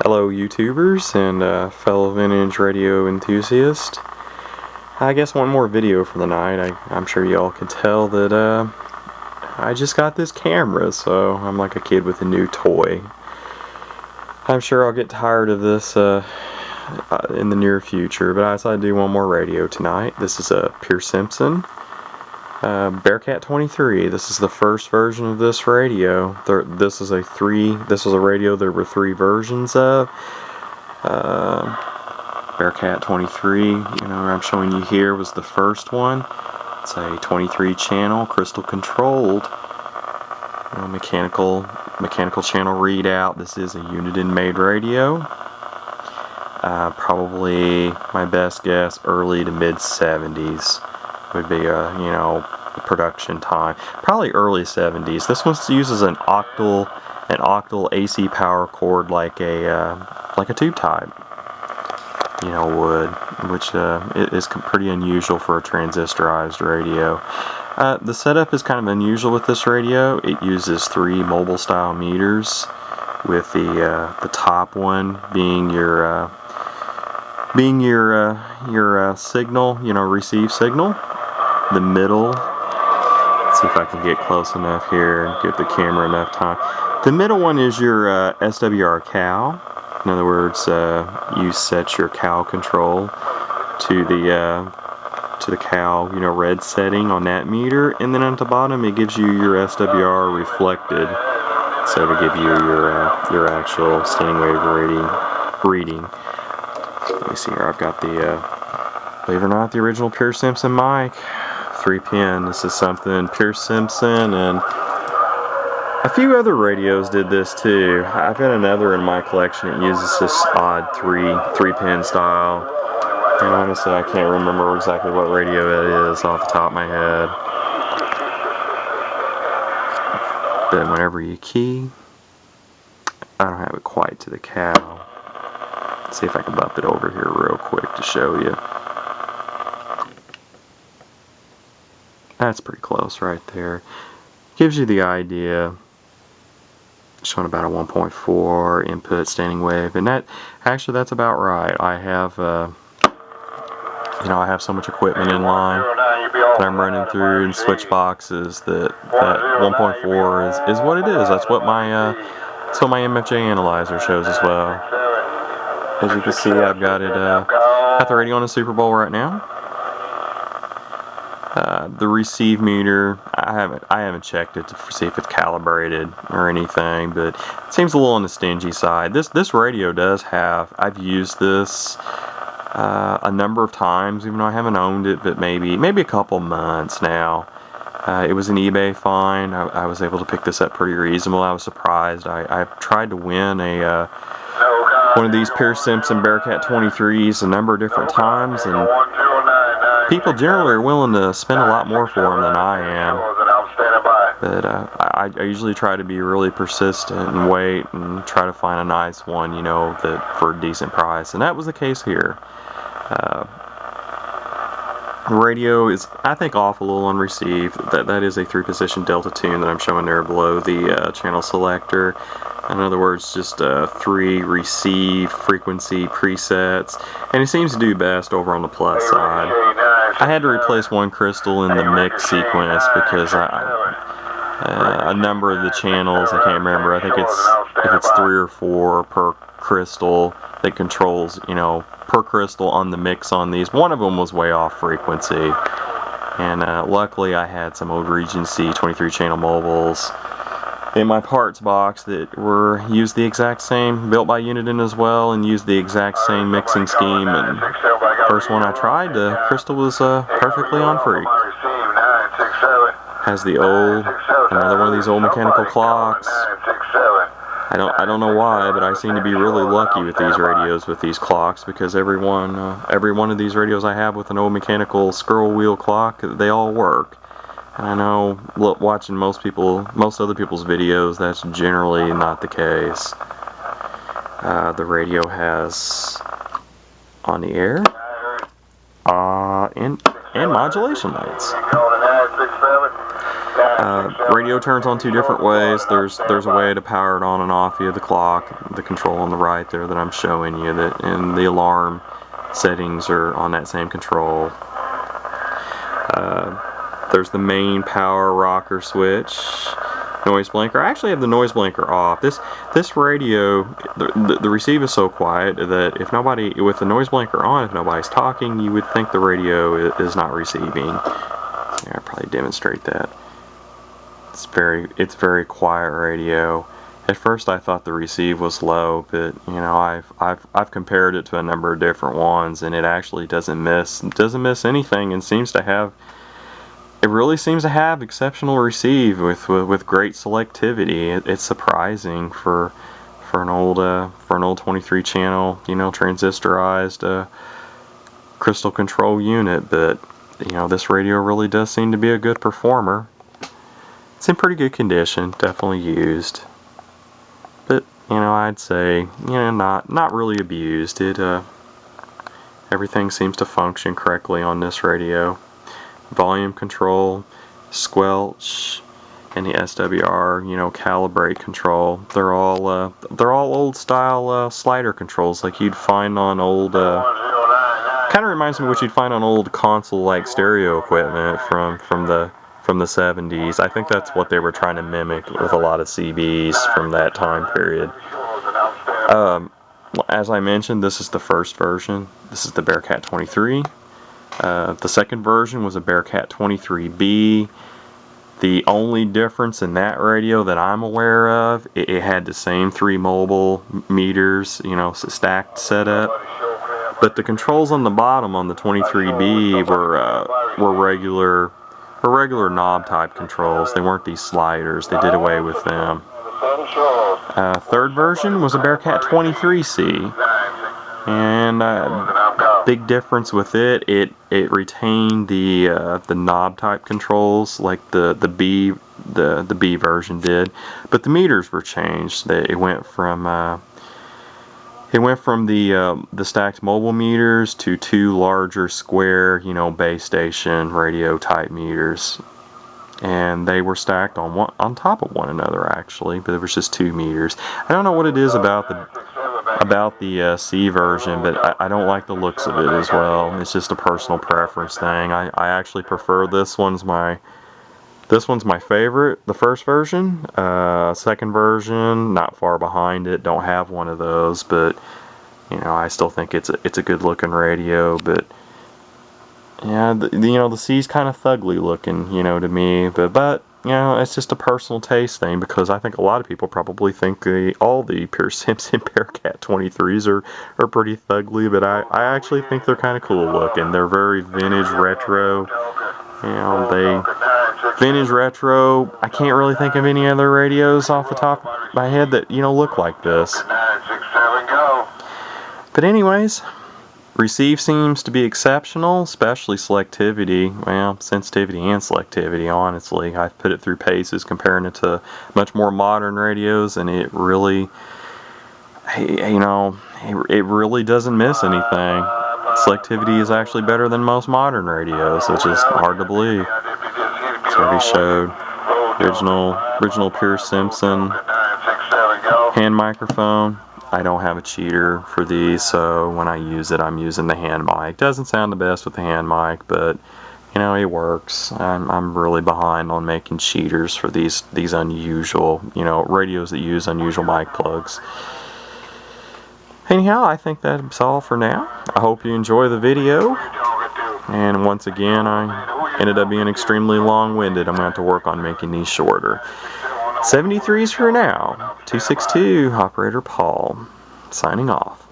Hello YouTubers and fellow vintage radio enthusiasts. I guess one more video for the night. I'm sure y'all can tell that I just got this camera, so I'm like a kid with a new toy. I'm sure I'll get tired of this in the near future, but I decided to do one more radio tonight. This is a Pearce Simpson Bearcat 23. This is the first version of this radio. This was a radio there were 3 versions of. Bearcat 23, I'm showing you here, was the first one. It's a 23 channel, crystal controlled, mechanical channel readout. This is a Uniden made radio. Probably my best guess, early to mid 70s would be a production time. Probably early 70s. This one uses an octal AC power cord like a tube type, would, which is pretty unusual for a transistorized radio. The setup is kind of unusual with this radio. It uses 3 mobile style meters, with the top one being your signal, receive signal. The middle, let's see if I can get close enough here and give the camera enough time. The middle one is your SWR cow. In other words, you set your cow control to the cow, red setting on that meter, and then at the bottom it gives you your SWR reflected, so to give you your actual standing wave reading. Let me see here. I've got believe it or not, the original Pearce Simpson mic, 3-pin. This is something Pearce Simpson and a few other radios did this too. I've got another in my collection that uses this odd 3-pin style. And honestly, I can't remember exactly what radio it is off the top of my head. But whenever you key, I don't have it quite to the cow. Let's see if I can bump it over here real quick to show you. That's pretty close right there. Gives you the idea. Showing about a 1.4 input standing wave, and that's about right. I have I have so much equipment in line that I'm running through and switch boxes that 1.4 is what it is. That's what my MFJ analyzer shows as well. As you can see, I've got the radio on a Super Bowl right now. The receive meter, I haven't checked it to see if it's calibrated or anything, but it seems a little on the stingy side. This radio does have, I've used this a number of times, even though I haven't owned it, but maybe a couple months now. It was an eBay find. I was able to pick this up pretty reasonable. I was surprised. I've tried to win one of these Pearce Simpson Bearcat 23s a number of different times, and people generally are willing to spend a lot more for them than I am. But I usually try to be really persistent and wait and try to find a nice one, that for a decent price. And that was the case here. The radio is, I think, off a little on receive. That is a 3-position delta tune that I'm showing there below the channel selector. In other words, just 3 receive frequency presets, and it seems to do best over on the plus side. I had to replace one crystal in the mix sequence because a number of the channels, I can't remember, I think if it's 3 or 4 per crystal that controls, per crystal on the mix on these. One of them was way off frequency, and luckily I had some old Regency 23 channel mobiles in my parts box that used the exact same, built by Uniden as well, and used the exact same mixing scheme. And first one I tried, the crystal was perfectly on freak. Has another one of these old mechanical clocks. I don't know why, but I seem to be really lucky with these radios with these clocks, because every one of these radios I have with an old mechanical scroll wheel clock, they all work. And I know, watching most other people's videos, that's generally not the case. The radio has on the air and modulation lights. Radio turns on two different ways. There's a way to power it on and off via the clock, the control on the right there that I'm showing you, and the alarm settings are on that same control. There's the main power rocker switch, noise blinker. I actually have the noise blinker off. This radio, the receive is so quiet that if nobody, with the noise blinker on, if nobody's talking, you would think the radio is not receiving. Yeah, I'll probably demonstrate that. It's very quiet radio. At first I thought the receive was low, but you know, I've compared it to a number of different ones, and it actually doesn't miss anything, and it really seems to have exceptional receive with great selectivity. It's surprising for an old 23 channel, you know, transistorized crystal control unit, but you know, this radio really does seem to be a good performer. It's in pretty good condition, definitely used, but you know, I'd say, you know, not really abused. Everything seems to function correctly on this radio. Volume control, squelch, and the SWR, you know, calibrate control. They're all old style slider controls like you'd find on old. Kind of reminds me of what you'd find on old console-like stereo equipment from the 70s. I think that's what they were trying to mimic with a lot of CBs from that time period. As I mentioned, this is the first version. This is the Bearcat 23. The second version was a Bearcat 23B. The only difference in that radio that I'm aware of, it had the same 3 mobile meters, you know, stacked setup. But the controls on the bottom on the 23B were regular knob type controls. They weren't these sliders. They did away with them. Third version was a Bearcat 23C, and big difference with it retained the knob type controls like the B version did, but the meters were changed. It went from the stacked mobile meters to 2 larger square, you know, base station radio type meters, and they were stacked on top of one another actually, but it was just 2 meters. I don't know what it is about the C version, but I don't like the looks of it as well. It's just a personal preference thing. I actually prefer this one's my favorite, the first version. Second version, not far behind it, don't have one of those, but you know, I still think it's a good looking radio. But yeah, you know, the C's kind of thugly looking, you know, to me, but you know, it's just a personal taste thing, because I think a lot of people probably think all the Pearce Simpson Bearcat 23s are pretty thugly, but I actually think they're kind of cool looking. They're very vintage retro. You know, vintage retro. I can't really think of any other radios off the top of my head that, you know, look like this. But anyways, receive seems to be exceptional, especially selectivity. Well, sensitivity and selectivity, honestly. I've put it through paces comparing it to much more modern radios, and it really, you know, it really doesn't miss anything. Selectivity is actually better than most modern radios, which is hard to believe. So already showed original Pearce Simpson hand microphone. I don't have a cheater for these, so when I use it, I'm using the hand mic. Doesn't sound the best with the hand mic, but you know, it works. I'm really behind on making cheaters for these unusual, you know, radios that use unusual mic plugs. Anyhow, I think that's all for now. I hope you enjoy the video. And once again, I ended up being extremely long-winded. I'm going to have to work on making these shorter. 73s for now. 262, Operator Paul, signing off.